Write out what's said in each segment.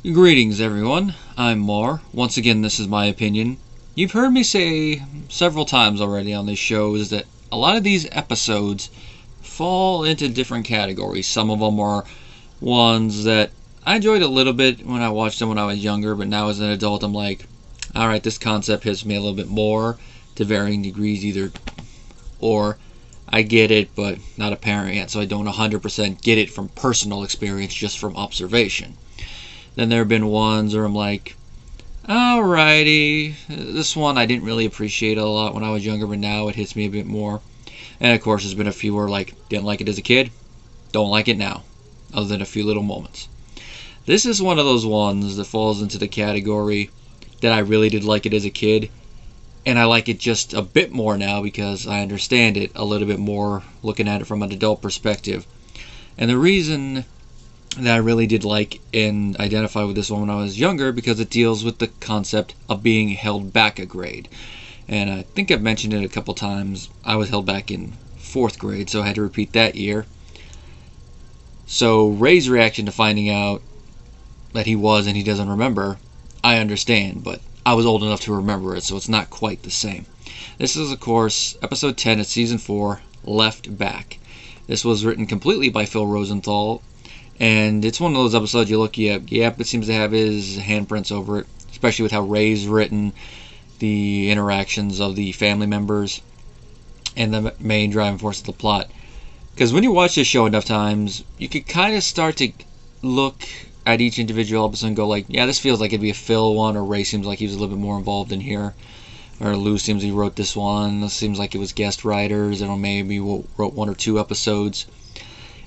Greetings, everyone. I'm Mar. Once again, this is my opinion. You've heard me say several times already on this show is that a lot of these episodes fall into different categories. Some of them are ones that I enjoyed a little bit when I watched them when I was younger, but now as an adult, I'm like, alright, this concept hits me a little bit more to varying degrees, either or I get it, but not a parent yet, so I don't 100% get it from personal experience, just from observation. Then there have been ones where I'm like, alrighty, this one I didn't really appreciate a lot when I was younger, but now it hits me a bit more. And of course, there's been a few where like, didn't like it as a kid, don't like it now, other than a few little moments. This is one of those ones that falls into the category that I really did like it as a kid, and I like it just a bit more now because I understand it a little bit more, looking at it from an adult perspective. And the reason that I really did like and identify with this one when I was younger, because it deals with the concept of being held back a grade. And I think I've mentioned it a couple times. I was held back in 4th grade, so I had to repeat that year. So Ray's reaction to finding out that he was and he doesn't remember, I understand, but I was old enough to remember it, so it's not quite the same. This is, of course, episode 10 of season 4, Left Back. This was written completely by Phil Rosenthal, and it's one of those episodes you look at, yep, it seems to have his handprints over it, especially with how Ray's written, the interactions of the family members, and the main driving force of the plot. Because when you watch this show enough times, you could kind of start to look at each individual episode and go like, yeah, this feels like it'd be a Phil one, or Ray seems like he was a little bit more involved in here, or Lou seems he wrote this one, this seems like it was guest writers, and maybe wrote 1 or 2 episodes.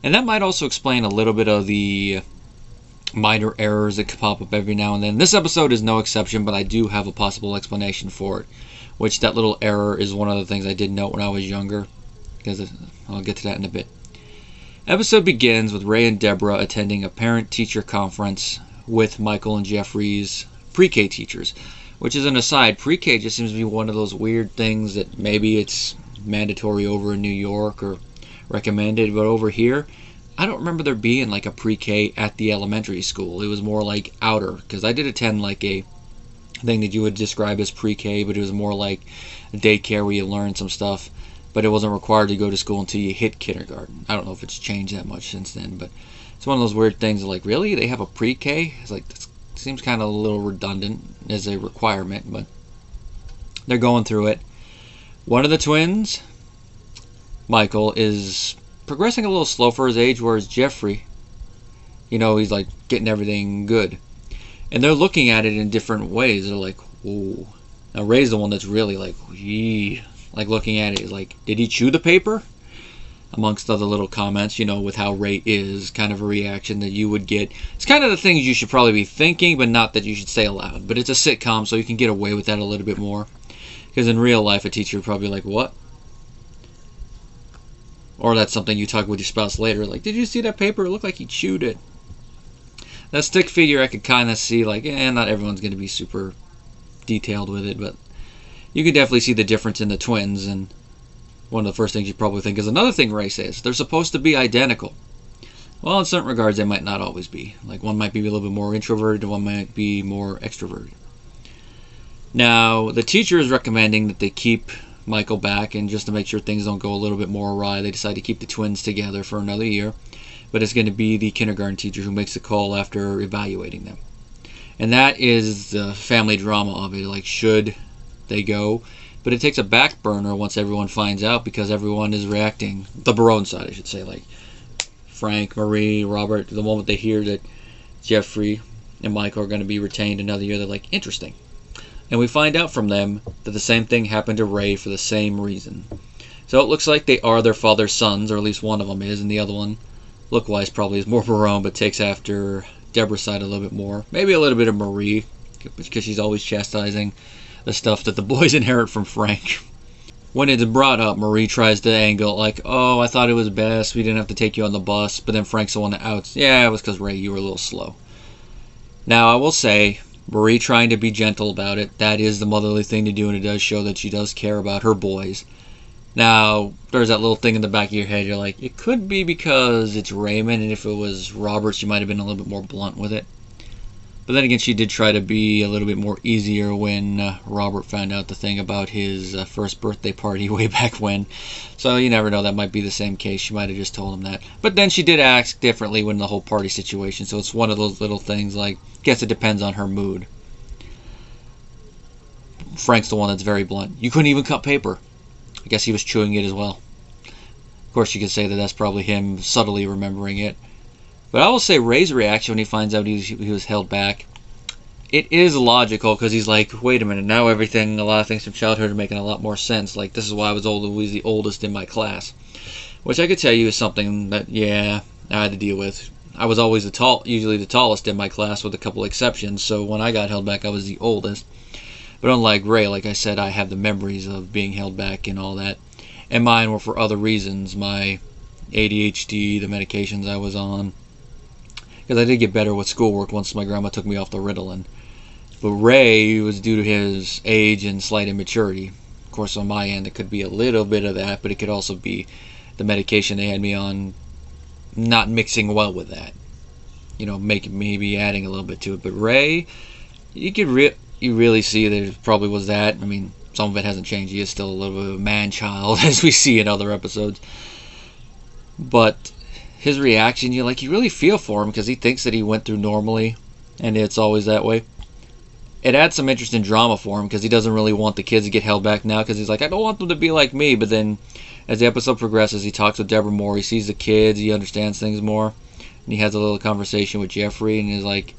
And that might also explain a little bit of the minor errors that could pop up every now and then. This episode is no exception, but I do have a possible explanation for it, which that little error is one of the things I did note when I was younger, because I'll get to that in a bit. Episode begins with Ray and Deborah attending a parent-teacher conference with Michael and Jeffrey's pre-K teachers, which is an aside. Pre-K just seems to be one of those weird things that maybe it's mandatory over in New York or recommended, but over here I don't remember there being like a pre-K at the elementary school. It was more like outer, because I did attend like a thing that you would describe as pre-K, but it was more like a daycare where you learn some stuff, but it wasn't required to go to school until you hit kindergarten. I don't know if it's changed that much since then, but it's one of those weird things like, really, they have a pre-K? It's like, this seems kind of a little redundant as a requirement, but they're going through it. One of the twins, Michael, is progressing a little slow for his age, whereas Jeffrey, he's like getting everything good. And they're looking at it in different ways. They're like, whoa. Now Ray's the one that's really like, yee. Like looking at it, like, did he chew the paper? Amongst other little comments, with how Ray is, kind of a reaction that you would get. It's kind of the things you should probably be thinking, but not that you should say aloud. But it's a sitcom, so you can get away with that a little bit more. Because in real life, a teacher would probably be like, what? Or that's something you talk with your spouse later, like, did you see that paper? It looked like he chewed it. That stick figure, I could kind of see, like, not everyone's going to be super detailed with it, but you can definitely see the difference in the twins, and one of the first things you probably think is another thing Ray says, they're supposed to be identical. Well, in certain regards, they might not always be. Like, one might be a little bit more introverted, and one might be more extroverted. Now, the teacher is recommending that they keep Michael back, and just to make sure things don't go a little bit more awry, they decide to keep the twins together for another year, but it's going to be the kindergarten teacher who makes the call after evaluating them. And that is the family drama of it, like, should they go? But it takes a back burner once everyone finds out, because everyone is reacting, the Barone side I should say, like Frank, Marie, Robert, the moment they hear that Jeffrey and Michael are going to be retained another year, they're like, interesting. And we find out from them that the same thing happened to Ray for the same reason. So it looks like they are their father's sons, or at least one of them is, and the other one, look-wise, probably is more Barone, but takes after Deborah's side a little bit more. Maybe a little bit of Marie, because she's always chastising the stuff that the boys inherit from Frank. When it's brought up, Marie tries to angle, like, oh, I thought it was best, we didn't have to take you on the bus, but then Frank's the one that outs, yeah, it was because Ray, you were a little slow. Now, I will say, Marie trying to be gentle about it, that is the motherly thing to do, and it does show that she does care about her boys. Now, there's that little thing in the back of your head, you're like, it could be because it's Raymond, and if it was Robert, she might have been a little bit more blunt with it. But then again, she did try to be a little bit more easier when Robert found out the thing about his first birthday party way back when. So you never know, that might be the same case. She might have just told him that. But then she did act differently when the whole party situation. So it's one of those little things like, I guess it depends on her mood. Frank's the one that's very blunt. You couldn't even cut paper. I guess he was chewing it as well. Of course, you could say that that's probably him subtly remembering it. But I will say Ray's reaction when he finds out he was held back, it is logical, because he's like, wait a minute, now everything, a lot of things from childhood are making a lot more sense. Like, this is why I was always the oldest in my class. Which I could tell you is something that, yeah, I had to deal with. I was always usually the tallest in my class with a couple exceptions, so when I got held back, I was the oldest. But unlike Ray, like I said, I have the memories of being held back and all that. And mine were for other reasons. My ADHD, the medications I was on. Because I did get better with schoolwork once my grandma took me off the Ritalin. But Ray was due to his age and slight immaturity. Of course, on my end, it could be a little bit of that, but it could also be the medication they had me on not mixing well with that. You know, maybe adding a little bit to it. But Ray, you really see that it probably was that. I mean, some of it hasn't changed. He is still a little bit of a man-child, as we see in other episodes. But his reaction, you really feel for him, because he thinks that he went through normally, and it's always that way. It adds some interesting drama for him, because he doesn't really want the kids to get held back now, because he's like, I don't want them to be like me. But then, as the episode progresses, he talks with Deborah more, he sees the kids, he understands things more, and he has a little conversation with Jeffrey, and he's like,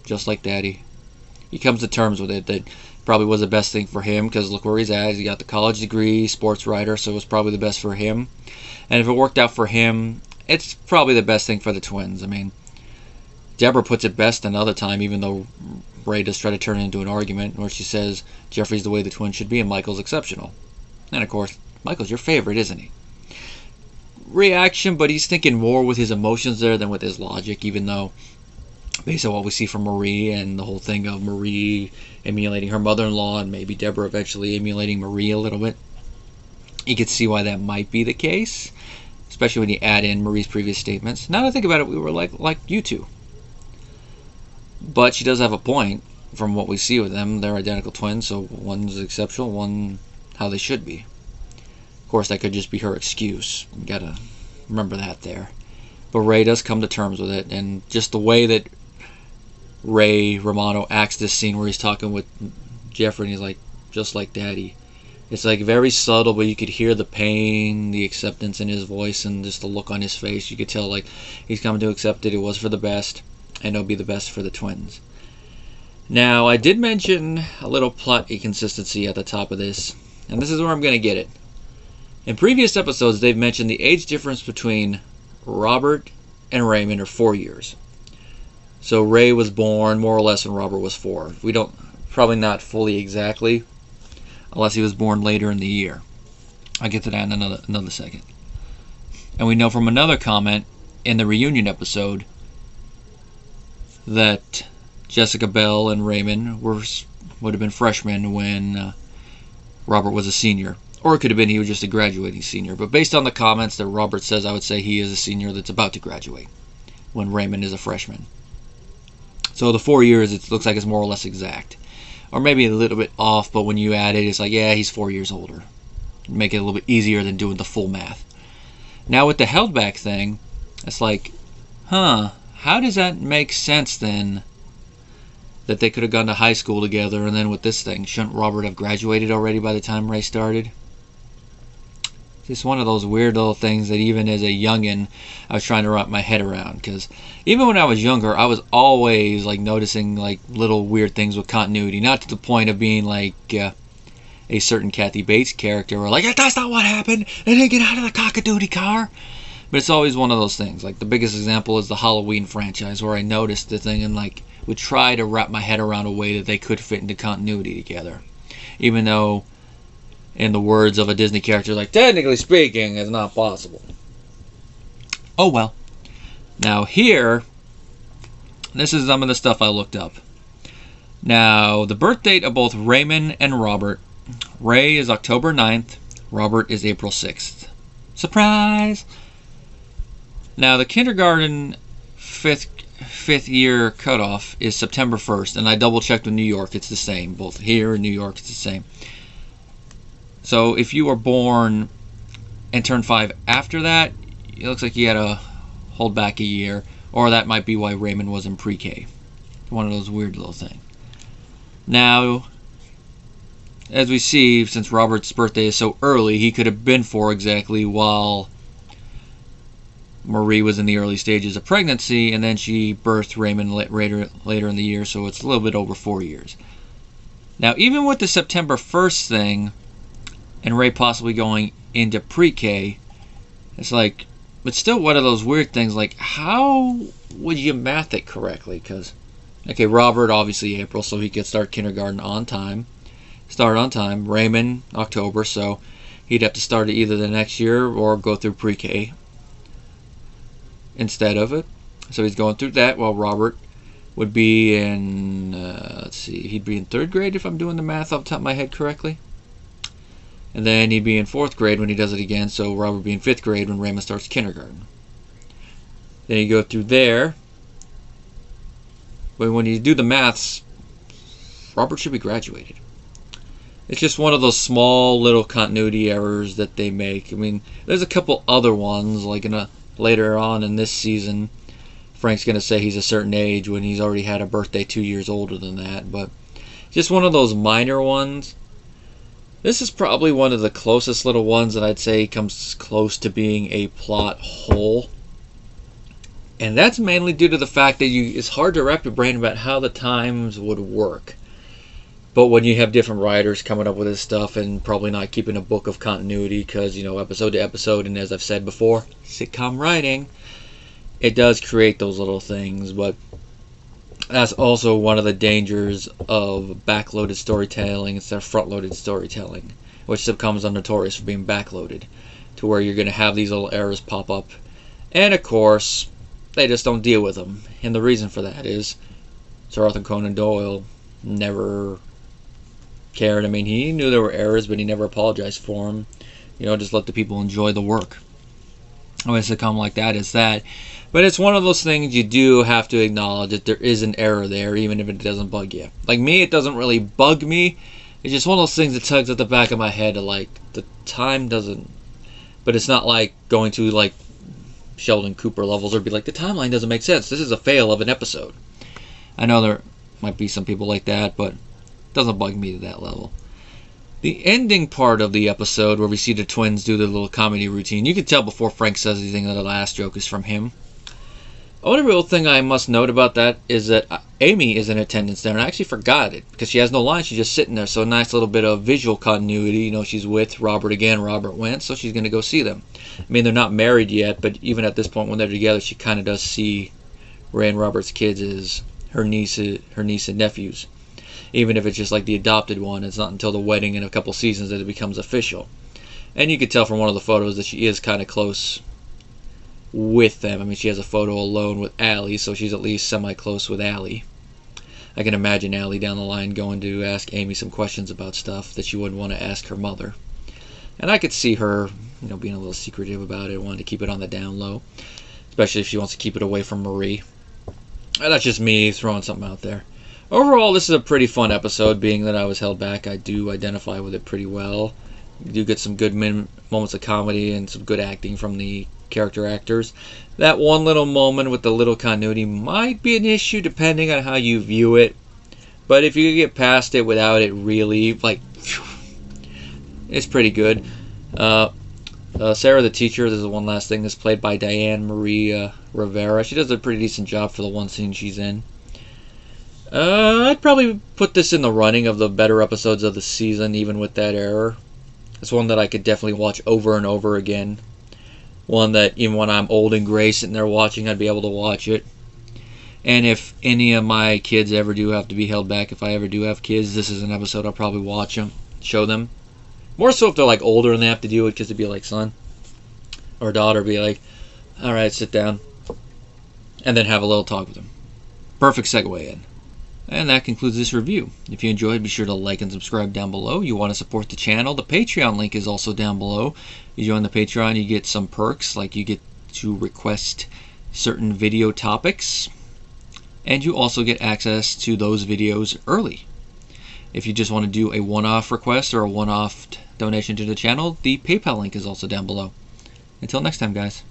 just like Daddy. He comes to terms with it, that probably was the best thing for him, because look where he's at. He got the college degree, sports writer, so it was probably the best for him. And if it worked out for him, it's probably the best thing for the twins. I mean, Deborah puts it best another time, even though Ray does try to turn it into an argument, where she says Jeffrey's the way the twins should be and Michael's exceptional. And of course, Michael's your favorite, isn't he? Reaction, but he's thinking more with his emotions there than with his logic, even though, based on what we see from Marie and the whole thing of Marie emulating her mother-in-law and maybe Deborah eventually emulating Marie a little bit, you could see why that might be the case, especially when you add in Marie's previous statements. Now that I think about it, we were like you two. But she does have a point from what we see with them. They're identical twins, so one's exceptional, one how they should be. Of course, that could just be her excuse. You gotta remember that there. But Ray does come to terms with it, and just the way that Romano acts this scene where he's talking with Jeffrey and he's like, just like Daddy. It's like very subtle, but you could hear the pain, the acceptance in his voice, and just the look on his face. You could tell like he's coming to accept it. It was for the best, and it'll be the best for the twins. Now, I did mention a little plot inconsistency at the top of this, and this is where I'm going to get it. In previous episodes, they've mentioned the age difference between Robert and Raymond are 4 years. So Ray was born more or less when Robert was 4. We don't, probably not fully exactly, unless he was born later in the year. I'll get to that in another second. And we know from another comment in the reunion episode that Jessica Bell and Raymond would have been freshmen when Robert was a senior. Or it could have been he was just a graduating senior. But based on the comments that Robert says, I would say he is a senior that's about to graduate when Raymond is a freshman. So the 4 years, it looks like it's more or less exact. Or maybe a little bit off, but when you add it, it's like, yeah, he's 4 years older. Make it a little bit easier than doing the full math. Now with the held back thing, it's like, how does that make sense then? That they could have gone to high school together, and then with this thing, shouldn't Robert have graduated already by the time Ray started? It's one of those weird little things that even as a youngin', I was trying to wrap my head around. Because even when I was younger, I was always like noticing like little weird things with continuity. Not to the point of being like a certain Kathy Bates character, or like, that's not what happened, they didn't get out of the cock-a-doodle car. But it's always one of those things. Like the biggest example is the Halloween franchise, where I noticed the thing and like would try to wrap my head around a way that they could fit into continuity together. Even though, in the words of a Disney character, like, technically speaking, it's not possible. Oh well. Now here, this is some of the stuff I looked up. Now, the birth date of both Raymond and Robert. Ray is October 9th. Robert is April 6th. Surprise! Now, the kindergarten fifth fifth year cutoff is September 1st, and I double checked with New York, it's the same. Both here and New York, it's the same. So if you were born and turned 5 after that, it looks like you had to hold back a year, or that might be why Raymond was in pre-K. One of those weird little things. Now, as we see, since Robert's birthday is so early, he could have been 4 exactly while Marie was in the early stages of pregnancy, and then she birthed Raymond later in the year, so it's a little bit over 4 years. Now, even with the September 1st thing, and Ray possibly going into pre-K, it's like, but still one of those weird things, like, how would you math it correctly? Because, okay, Robert, obviously April, so he could start kindergarten on time. Raymond, October, so he'd have to start it either the next year or go through pre-K instead of it. So he's going through that, while Robert would be in, let's see, he'd be in 3rd grade if I'm doing the math off the top of my head correctly. And then he'd be in 4th grade when he does it again, so Robert would be in 5th grade when Raymond starts kindergarten. Then you go through there. But when you do the maths, Robert should be graduated. It's just one of those small little continuity errors that they make. I mean, there's a couple other ones, like later on in this season, Frank's going to say he's a certain age when he's already had a birthday 2 years older than that. But just one of those minor ones. This is probably one of the closest little ones that I'd say comes close to being a plot hole. And that's mainly due to the fact that it's hard to wrap your brain about how the times would work. But when you have different writers coming up with this stuff and probably not keeping a book of continuity because, episode to episode, and as I've said before, sitcom writing, it does create those little things. But that's also one of the dangers of backloaded storytelling instead of front-loaded storytelling, which sitcoms are notorious for being backloaded, to where you're going to have these little errors pop up. And of course, they just don't deal with them. And the reason for that is Sir Arthur Conan Doyle never cared. I mean, he knew there were errors, but he never apologized for them. Just let the people enjoy the work. A sitcom like that is that. But it's one of those things you do have to acknowledge that there is an error there, even if it doesn't bug you. Like me, it doesn't really bug me. It's just one of those things that tugs at the back of my head. Like, the time doesn't... But it's not like going to, like, Sheldon Cooper levels or be like, the timeline doesn't make sense. This is a fail of an episode. I know there might be some people like that, but it doesn't bug me to that level. The ending part of the episode, where we see the twins do their little comedy routine, you can tell before Frank says anything that the last joke is from him. One real thing I must note about that is that Amy is in attendance there, and I actually forgot it, because she has no line, she's just sitting there, so a nice little bit of visual continuity. She's with Robert again, Robert went, so she's going to go see them. I mean, they're not married yet, but even at this point when they're together, she kind of does see Ray and Robert's kids as her niece and nephews. Even if it's just like the adopted one, it's not until the wedding in a couple seasons that it becomes official. And you could tell from one of the photos that she is kind of close with them. I mean, she has a photo alone with Allie, so she's at least semi-close with Allie. I can imagine Allie down the line going to ask Amy some questions about stuff that she wouldn't want to ask her mother. And I could see her, being a little secretive about it, wanting to keep it on the down low, especially if she wants to keep it away from Marie. That's just me throwing something out there. Overall, this is a pretty fun episode, being that I was held back. I do identify with it pretty well. You do get some good moments of comedy and some good acting from the character actors. That one little moment with the little continuity might be an issue depending on how you view it. But if you get past it without it really, it's pretty good. Sarah the teacher, this is one last thing, is played by Diane Marie Rivera. She does a pretty decent job for the one scene she's in. I'd probably put this in the running of the better episodes of the season, even with that error. It's one that I could definitely watch over and over again. One that even when I'm old and gray sitting there watching, I'd be able to watch it. And if any of my kids ever do have to be held back, if I ever do have kids, this is an episode I'll probably watch them, show them. More so if they're like older and they have to do it, because it'd be like son or daughter be like, alright, sit down. And then have a little talk with them. Perfect segue in. And that concludes this review. If you enjoyed, be sure to like and subscribe down below. You want to support the channel, the Patreon link is also down below. You join the Patreon, you get some perks, like you get to request certain video topics. and you also get access to those videos early. If you just want to do a one-off request or a one-off donation to the channel, the PayPal link is also down below. Until next time, guys.